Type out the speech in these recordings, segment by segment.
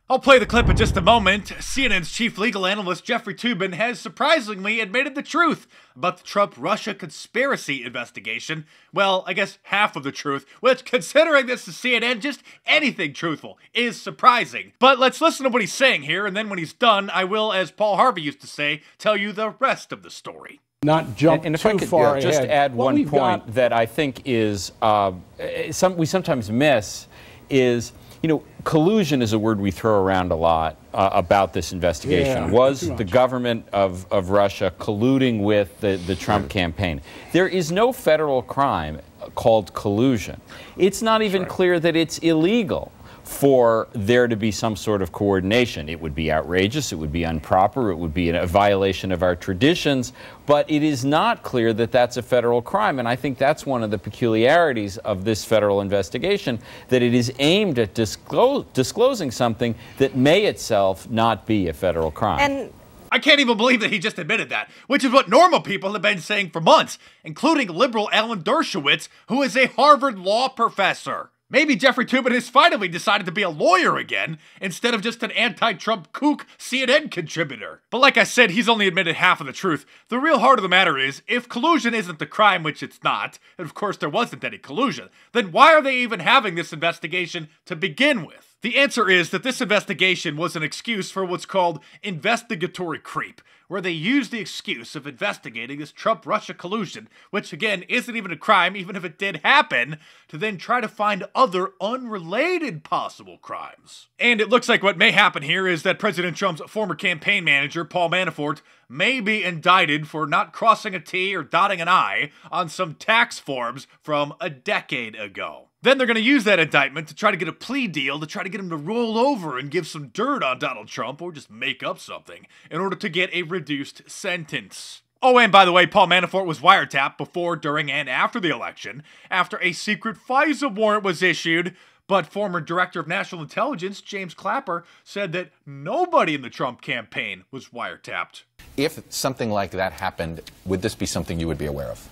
I'll play the clip in just a moment. CNN's chief legal analyst Jeffrey Toobin has surprisingly admitted the truth about the Trump-Russia conspiracy investigation. Well, I guess half of the truth, which, considering this is CNN, just anything truthful is surprising. But let's listen to what he's saying here, and then when he's done, I will, as Paul Harvey used to say, tell you the rest of the story. Not jump and if too I could far just ahead. add What one point that I think is we sometimes miss is, you know, collusion is a word we throw around a lot about this investigation. Yeah, Was the government of Russia colluding with the Trump campaign? There is no federal crime called collusion. It's not even clear that it's illegal for there to be some sort of coordination. It would be outrageous, it would be improper, it would be a violation of our traditions, but it is not clear that that's a federal crime, and I think that's one of the peculiarities of this federal investigation, that it is aimed at disclosing something that may itself not be a federal crime. And I can't even believe that he just admitted that, which is what normal people have been saying for months, including liberal Alan Dershowitz, who is a Harvard law professor. Maybe Jeffrey Toobin has finally decided to be a lawyer again, instead of just an anti-Trump kook CNN contributor. But like I said, he's only admitted half of the truth. The real heart of the matter is, if collusion isn't the crime, which it's not, and of course there wasn't any collusion, then why are they even having this investigation to begin with? The answer is that this investigation was an excuse for what's called investigatory creep, where they used the excuse of investigating this Trump-Russia collusion, which again isn't even a crime even if it did happen, to then try to find other unrelated possible crimes. And it looks like what may happen here is that President Trump's former campaign manager, Paul Manafort, may be indicted for not crossing a T or dotting an I on some tax forms from a decade ago. Then they're going to use that indictment to try to get a plea deal to try to get him to roll over and give some dirt on Donald Trump or just make up something in order to get a reduced sentence. Oh, and by the way, Paul Manafort was wiretapped before, during, and after the election after a secret FISA warrant was issued, but former Director of National Intelligence James Clapper said that nobody in the Trump campaign was wiretapped. If something like that happened, would this be something you would be aware of?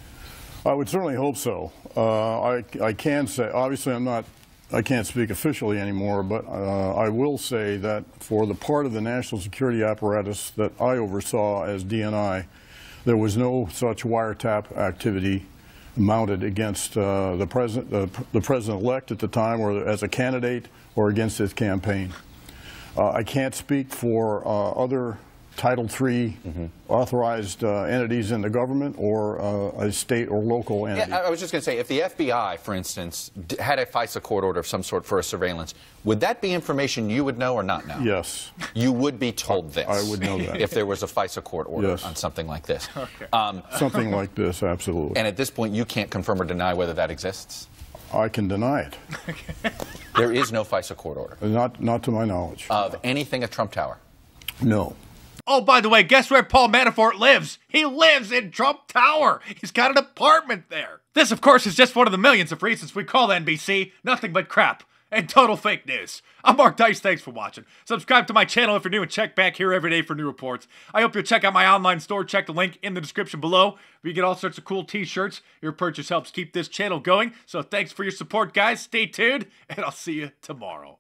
I would certainly hope so. I can say, obviously I can't speak officially anymore, but I will say that for the part of the national security apparatus that I oversaw as DNI, there was no such wiretap activity mounted against the president-elect at the time, or as a candidate, or against his campaign. I can't speak for other Title III authorized entities in the government or a state or local entity. Yeah, I was just going to say, if the FBI, for instance, had a FISA court order of some sort for a surveillance, would that be information you would know or not know? Yes. You would be told this? I would know that. If there was a FISA court order Yes. on something like this? Okay. Something like this, absolutely. And at this point, you can't confirm or deny whether that exists? I can deny it. There is no FISA court order? Not to my knowledge. Of anything at Trump Tower? No. Oh, by the way, guess where Paul Manafort lives? He lives in Trump Tower. He's got an apartment there. This, of course, is just one of the millions of reasons we call NBC nothing but crap and total fake news. I'm Mark Dice. Thanks for watching. Subscribe to my channel if you're new and check back here every day for new reports. I hope you'll check out my online store. Check the link in the description below, where you get all sorts of cool t-shirts. Your purchase helps keep this channel going. So thanks for your support, guys. Stay tuned, and I'll see you tomorrow.